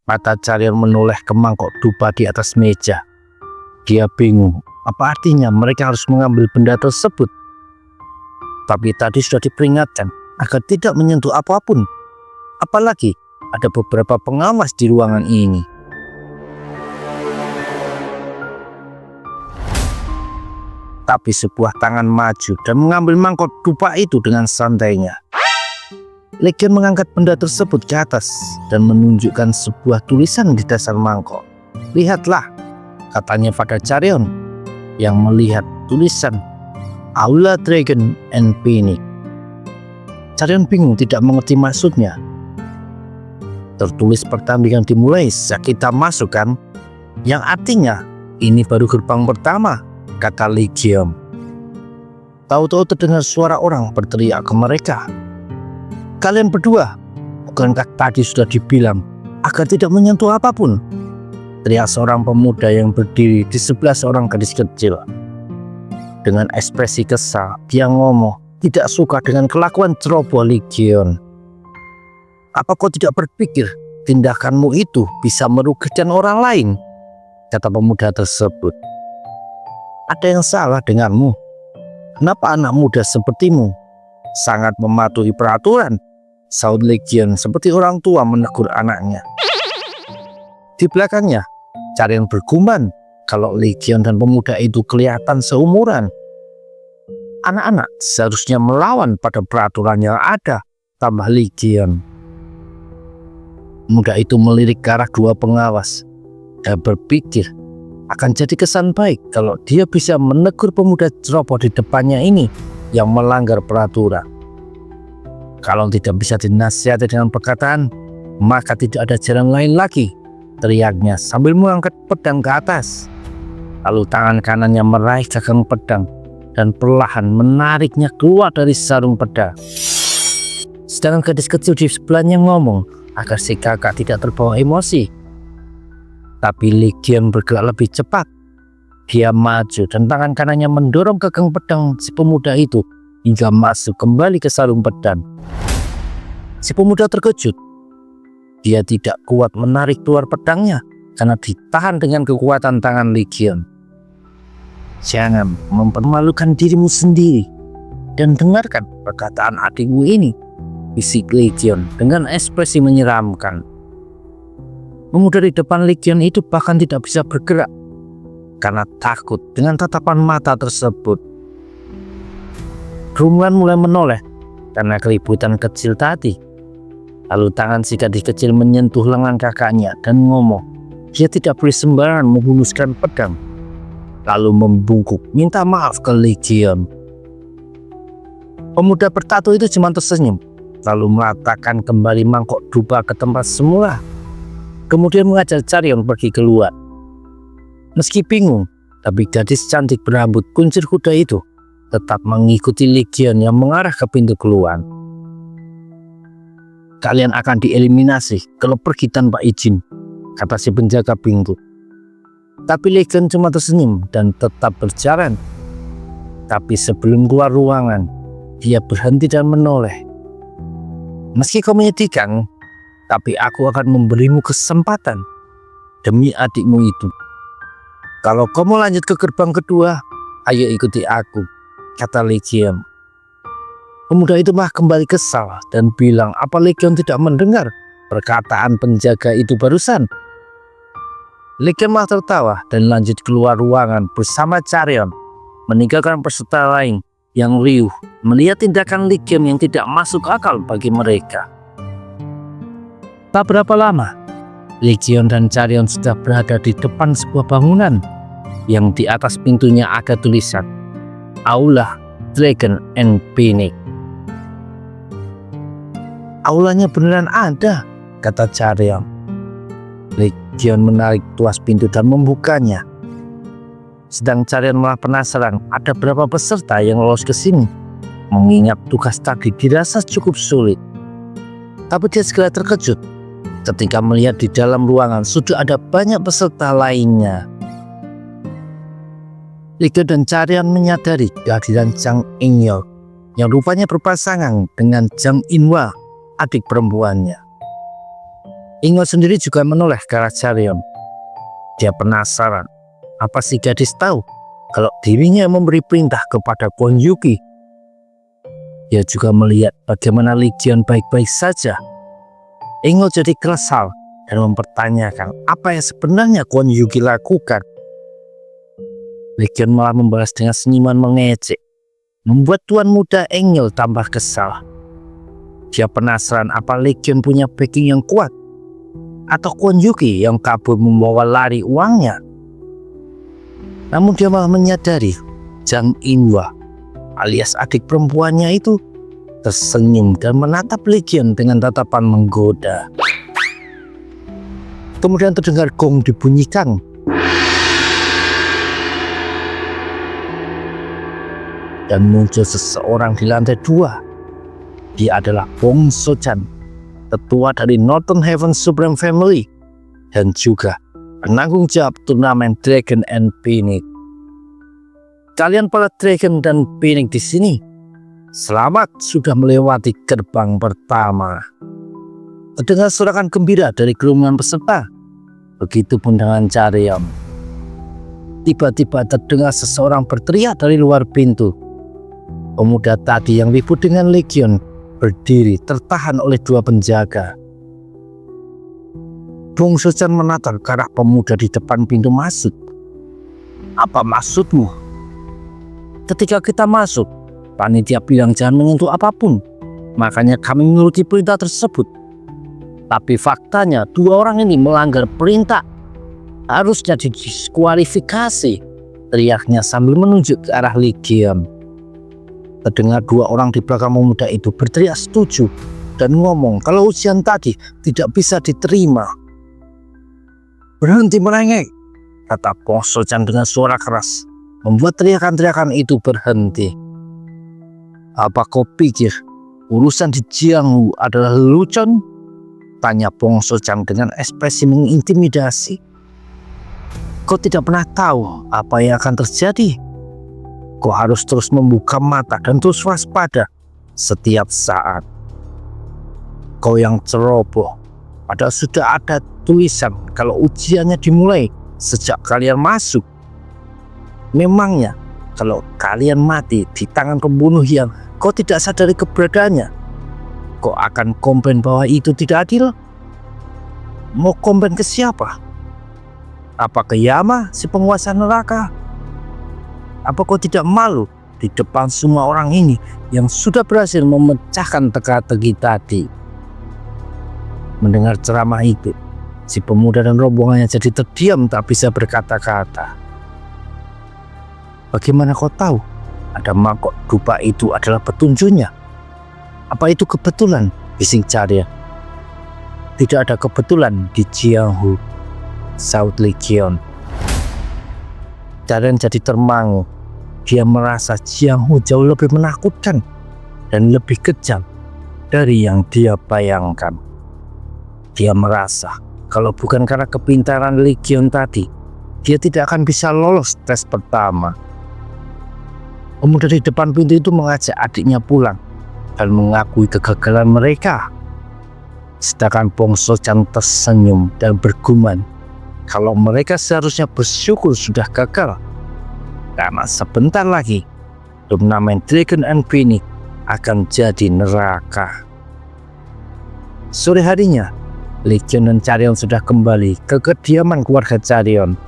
Mata Carrion menoleh ke mangkok dupa di atas meja. Dia bingung, apa artinya mereka harus mengambil benda tersebut. Tapi tadi sudah diperingatkan agar tidak menyentuh apapun. Apalagi ada beberapa pengawas di ruangan ini. Tapi sebuah tangan maju dan mengambil mangkok dupa itu dengan santainya. Legion mengangkat benda tersebut ke atas dan menunjukkan sebuah tulisan di dasar mangkok. "Lihatlah," katanya pada Carrion yang melihat tulisan Aula Dragon and Phoenix. Carrion bingung, tidak mengerti maksudnya. Tertulis pertandingan dimulai saat kita masuk kan? Yang artinya ini baru gerbang pertama, kata Legion. Tahu-tahu terdengar suara orang berteriak ke mereka. "Kalian berdua, bukankah tadi sudah dibilang agar tidak menyentuh apapun?" teriak seorang pemuda yang berdiri di sebelah seorang gadis kecil. Dengan ekspresi kesal, dia ngomong tidak suka dengan kelakuan ceroboh Legion. "Apa kau tidak berpikir tindakanmu itu bisa merugikan orang lain?" kata pemuda tersebut. "Ada yang salah denganmu? Kenapa anak muda sepertimu sangat mematuhi peraturan?" saud Legion seperti orang tua menegur anaknya. Di belakangnya, Carrion bergumam kalau Legion dan pemuda itu kelihatan seumuran. "Anak-anak seharusnya melawan pada peraturan yang ada," tambah Legion. Pemuda itu melirik ke arah dua pengawas dan berpikir akan jadi kesan baik kalau dia bisa menegur pemuda ceroboh di depannya ini yang melanggar peraturan. Kalau tidak bisa dinasihati dengan perkataan, maka tidak ada jalan lain lagi, teriaknya sambil mengangkat pedang ke atas. Lalu tangan kanannya meraih gagang pedang dan perlahan menariknya keluar dari sarung pedang. Sedangkan gadis kecil di sebelahnya ngomong agar si kakak tidak terbawa emosi. Tapi Legion bergerak lebih cepat. Dia maju dan tangan kanannya mendorong gagang pedang si pemuda itu hingga masuk kembali ke sarung pedang. Si pemuda terkejut. Dia tidak kuat menarik keluar pedangnya karena ditahan dengan kekuatan tangan Legion. "Jangan mempermalukan dirimu sendiri dan dengarkan perkataan adikmu ini," bisik Legion dengan ekspresi menyeramkan. Pemuda di depan Legion itu bahkan tidak bisa bergerak karena takut dengan tatapan mata tersebut. Kerumunan mulai menoleh karena keributan kecil tadi. Lalu tangan si gadis kecil menyentuh lengan kakaknya dan ngomong dia tidak boleh sembarangan menghunuskan pedang. Lalu membungkuk minta maaf ke Legion. Pemuda bertato itu cuma tersenyum, lalu meletakkan kembali mangkok dupa ke tempat semula. Kemudian mengajak Carrion pergi keluar. Meski bingung, tapi gadis cantik berambut kuncir kuda itu tetap mengikuti Legion yang mengarah ke pintu keluar. "Kalian akan dieliminasi kalau pergi tanpa izin," kata si penjaga pintu. Tapi Legion cuma tersenyum dan tetap berjalan. Tapi sebelum keluar ruangan, dia berhenti dan menoleh. "Meski kau menyedihkan, tapi aku akan memberimu kesempatan demi adikmu itu. Kalau kau mau lanjut ke gerbang kedua, ayo ikuti aku," kata Legion. Pemuda itu malah kembali kesal dan bilang apa Legion tidak mendengar perkataan penjaga itu barusan. Legion malah tertawa dan lanjut keluar ruangan bersama Carrion, meninggalkan peserta lain yang riuh melihat tindakan Legion yang tidak masuk akal bagi mereka. Tak berapa lama, Legion dan Carrion sudah berada di depan sebuah bangunan yang di atas pintunya ada tulisan Aula Dragon and Phoenix. "Aulanya beneran ada," kata Carrion. Legion menarik tuas pintu dan membukanya. Sedang Carrion malah penasaran ada berapa peserta yang lolos ke sini, mengingat tugas tadi dirasa cukup sulit. Tapi dia segera terkejut ketika melihat di dalam ruangan sudah ada banyak peserta lainnya. Legion dan Carrion menyadari kehadiran Zhang Ingyo yang rupanya berpasangan dengan Zhang Inhua, adik perempuannya. Ingo sendiri juga menoleh ke arah Chaeryeon. Dia penasaran, apa si gadis tahu kalau dirinya memberi perintah kepada Kwon Yuki? Dia juga melihat bagaimana Legion baik-baik saja. Ingo jadi kesal dan mempertanyakan apa yang sebenarnya Kwon Yuki lakukan. Legion malah membalas dengan senyuman mengejek, membuat tuan muda Engel tambah kesal. Dia penasaran apa Legion punya backing yang kuat, atau Kwon Yuki yang kabur membawa lari uangnya. Namun dia malah menyadari Jang Inwa alias adik perempuannya itu tersenyum dan menatap Legion dengan tatapan menggoda. Kemudian terdengar gong dibunyikan. Dan muncul seseorang di lantai 2. Dia adalah Bong So-chan, tetua dari Northern Heaven Supreme Family dan juga penanggung jawab turnamen Dragon and Phoenix. Kalian para Dragon dan Phoenix di sini, selamat sudah melewati gerbang pertama. Terdengar sorakan gembira dari kerumunan peserta. Begitupun dengan Chaeryeon. Tiba-tiba terdengar seseorang berteriak dari luar pintu. Pemuda tadi yang ribut dengan Legion berdiri tertahan oleh 2 penjaga. Bong So-chan menatap ke arah pemuda di depan pintu masuk. Apa maksudmu? Ketika kita masuk, panitia bilang jangan menyentuh apapun. Makanya kami menuruti perintah tersebut. Tapi faktanya 2 orang ini melanggar perintah. Harusnya didiskualifikasi, teriaknya sambil menunjuk ke arah Legion. Terdengar 2 orang di belakang pemuda itu berteriak setuju dan ngomong kalau ujian tadi tidak bisa diterima. Berhenti merengek, kata Bong So-chan dengan suara keras, membuat teriakan-teriakan itu berhenti. Apa kau pikir urusan di Jianghu adalah lelucon? Tanya Bong So-chan dengan ekspresi mengintimidasi. Kau tidak pernah tahu apa yang akan terjadi. Kau harus terus membuka mata dan terus waspada setiap saat. Kau yang ceroboh, padahal sudah ada tulisan kalau ujiannya dimulai sejak kalian masuk. Memangnya kalau kalian mati di tangan pembunuh yang kau tidak sadari keberadaannya, kau akan komplain bahwa itu tidak adil? Mau komplain ke siapa? Apa ke Yama, si penguasa neraka? Apa kau tidak malu di depan semua orang ini yang sudah berhasil memecahkan teka-teki tadi? Mendengar ceramah itu, si pemuda dan rombongannya jadi terdiam tak bisa berkata-kata. Bagaimana kau tahu ada mangkok dupa itu adalah petunjuknya? Apa itu kebetulan? Bising Chaeryeon. Tidak ada kebetulan di Jianghu, saut Legion. Chaeryeon jadi termangu. Dia merasa Jianghu jauh lebih menakutkan dan lebih kejam dari yang dia bayangkan. Dia merasa kalau bukan karena kepintaran Legion tadi, dia tidak akan bisa lolos tes pertama. Pemuda di depan pintu itu mengajak adiknya pulang dan mengakui kegagalan mereka. Sedangkan Bong So-chan tersenyum dan bergumam kalau mereka seharusnya bersyukur sudah gagal. Karena sebentar lagi turnamen Dragon and Phoenix akan jadi neraka. Sore harinya, Legion dan Chaeryeon sudah kembali ke kediaman keluarga Chaeryeon.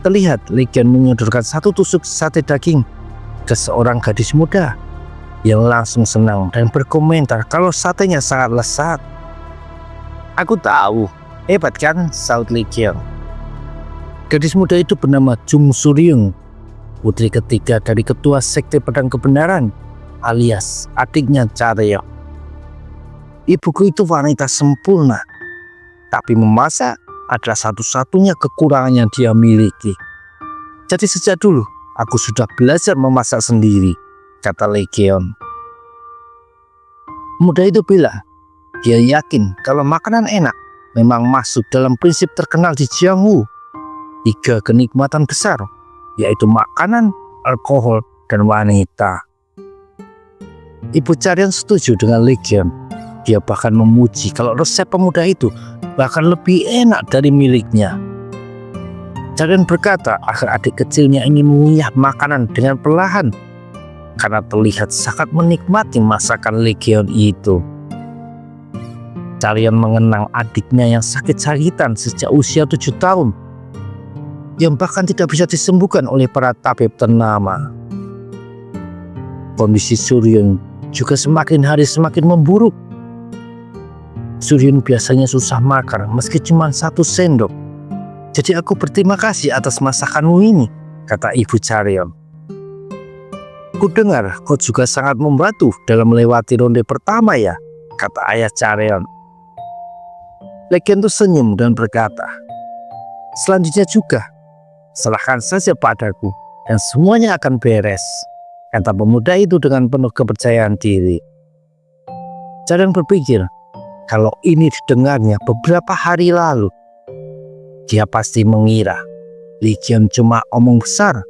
Terlihat Legion menyodorkan 1 tusuk sate daging ke seorang gadis muda yang langsung senang dan berkomentar kalau satenya sangat lezat. Aku tahu, hebat kan, saut Legion. Gadis muda itu bernama Jung Suryung, putri ketiga dari ketua sekte pedang kebenaran alias adiknya Chaeryeon. Ibuku itu wanita sempurna, tapi memasak adalah satu-satunya kekurangan yang dia miliki. Jadi sejak dulu aku sudah belajar memasak sendiri, kata Legion. Muda itu bilang dia yakin kalau makanan enak memang masuk dalam prinsip terkenal di Jianghu, 3 kenikmatan besar, yaitu makanan, alkohol, dan wanita. Ibu Chaeryeon setuju dengan Legion. Dia bahkan memuji kalau resep pemuda itu bahkan lebih enak dari miliknya. Carion berkata agar adik kecilnya ingin mengunyah makanan dengan perlahan karena terlihat sangat menikmati masakan Legion itu. Carion mengenang adiknya yang sakit-sakitan sejak usia 7 tahun, yang bahkan tidak bisa disembuhkan oleh para tabib ternama. Kondisi Suryun juga semakin hari semakin memburuk. Suryun biasanya susah makan meski cuma 1 sendok. Jadi aku berterima kasih atas masakanmu ini, kata ibu Carion. Kudengar kau juga sangat membantu dalam melewati ronde pertama ya, kata ayah Carion. Legion tersenyum dan berkata, selanjutnya juga, serahkan saja padaku dan semuanya akan beres, kata pemuda itu dengan penuh kepercayaan diri. Carion berpikir, kalau ini didengarnya beberapa hari lalu, dia pasti mengira Legion cuma omong besar.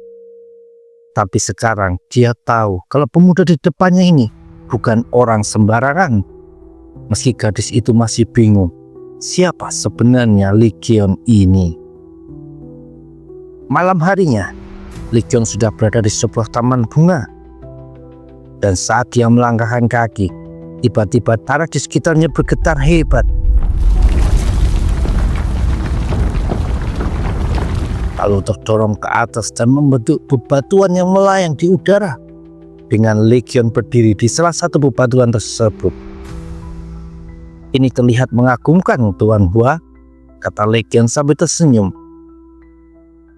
Tapi sekarang dia tahu kalau pemuda di depannya ini bukan orang sembarangan. Meski gadis itu masih bingung, siapa sebenarnya Legion ini? Malam harinya, Legion sudah berada di sebuah taman bunga. Dan saat dia melangkahkan kaki, tiba-tiba tanah di sekitarnya bergetar hebat. Lalu terdorong ke atas dan membentuk bebatuan yang melayang di udara. Dengan Legion berdiri di salah satu bebatuan tersebut. Ini terlihat mengagumkan, Tuan Hua, kata Legion sambil tersenyum.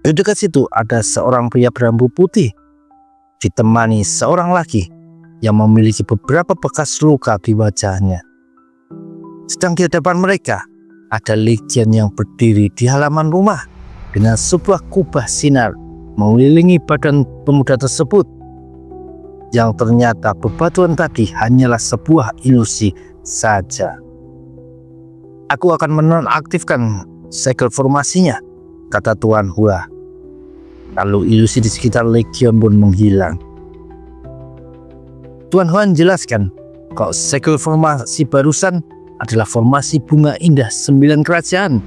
Di dekat situ ada seorang pria berambut putih, ditemani seorang laki yang memiliki beberapa bekas luka di wajahnya. Sedang di hadapan mereka ada Legion yang berdiri di halaman rumah dengan sebuah kubah sinar mengelilingi badan pemuda tersebut, yang ternyata bebatuan tadi hanyalah sebuah ilusi saja. Aku akan menonaktifkan segel formasinya, kata Tuan Hua. Lalu ilusi di sekitar Legion pun menghilang. Tuan Hua menjelaskan kalau segel formasi barusan adalah formasi bunga indah 9 kerajaan,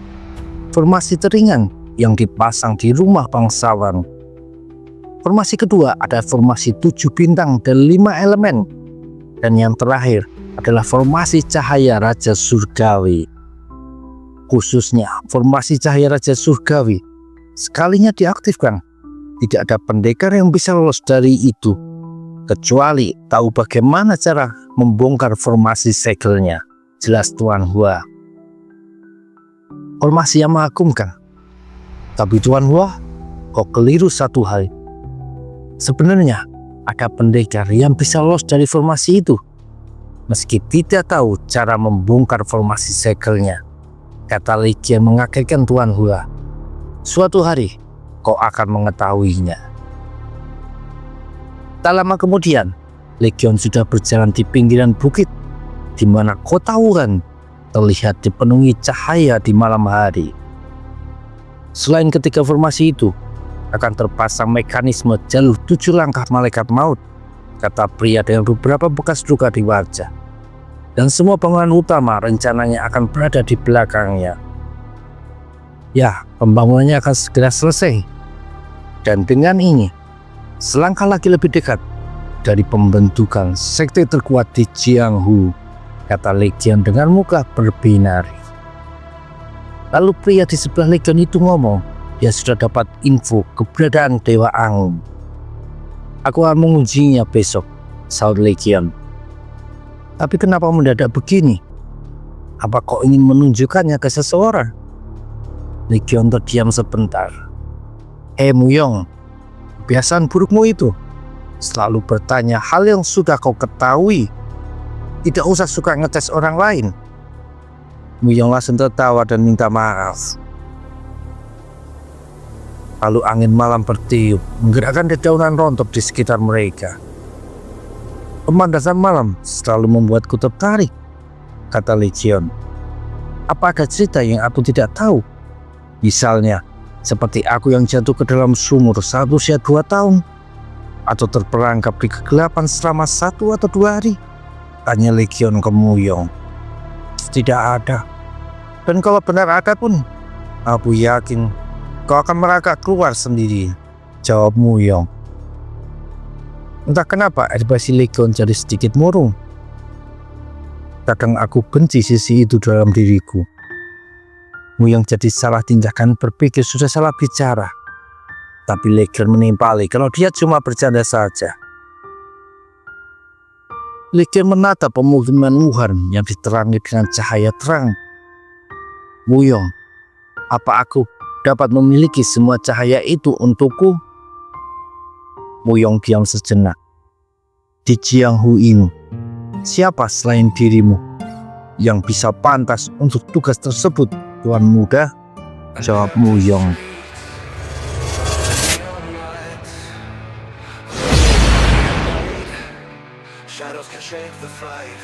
formasi teringan yang dipasang di rumah bangsawan. Formasi kedua ada formasi 7 bintang dan 5 elemen, dan yang terakhir adalah formasi cahaya Raja Surgawi. Khususnya formasi cahaya Raja Surgawi, sekalinya diaktifkan, tidak ada pendekar yang bisa lolos dari itu, kecuali tahu bagaimana cara membongkar formasi segelnya, jelas Tuan Hua. Formasi yang mengagumkan. Tapi Tuan Hua, kok keliru satu hal. Sebenarnya ada pendekar yang bisa lolos dari formasi itu, meski tidak tahu cara membongkar formasi segelnya, kata Legion mengagetkan Tuan Hua. Suatu hari kau akan mengetahuinya. Tak lama kemudian, Legion sudah berjalan di pinggiran bukit, di mana kota Wuhan terlihat dipenuhi cahaya di malam hari. Selain ketiga formasi itu, akan terpasang mekanisme jalur 7 langkah malaikat maut, kata pria dengan beberapa bekas luka di wajah. Dan semua bangunan utama rencananya akan berada di belakangnya. Ya, pembangunannya akan segera selesai. Dan dengan ini, selangkah lagi lebih dekat dari pembentukan sekte terkuat di Jianghu, kata Legion dengan muka berbinar. Lalu pria di sebelah Legion itu ngomong, dia sudah dapat info keberadaan Dewa Angin. Aku akan mengujinya besok, sahut Legion. Tapi kenapa mendadak begini? Apa kau ingin menunjukkannya ke seseorang? Legion terdiam sebentar. Muyong, kebiasaan burukmu itu selalu bertanya hal yang sudah kau ketahui. Tidak usah suka ngetes orang lain. Muyong langsung tertawa dan minta maaf. Lalu angin malam bertiup, menggerakkan dedaunan rontok di sekitar mereka. Pemandangan malam selalu membuatku tertarik, kata Legion. Apa ada cerita yang aku tidak tahu? Misalnya, seperti aku yang jatuh ke dalam sumur saat usia 2 tahun, atau terperangkap di kegelapan selama 1 atau 2 hari? Tanya Legion ke Muyong. tidak ada. Dan kalau benar ada pun, aku yakin kau akan merangkak keluar sendiri, jawab Muyong. Entah kenapa ekspresi Legon jadi sedikit murung. Kadang aku benci sisi itu dalam diriku. Muyong jadi salah tindakan berpikir sudah salah bicara. Tapi Legon menimpali kalau dia cuma bercanda saja. Legon menatap pemukiman Wuhan yang diterangi dengan cahaya terang. Muyong, apa aku dapat memiliki semua cahaya itu untukku? Muyong diam sejenak. Di Jianghu ini, siapa selain dirimu yang bisa pantas untuk tugas tersebut, Tuan Muda? Jawab Muyong. Shadows can shape the fight.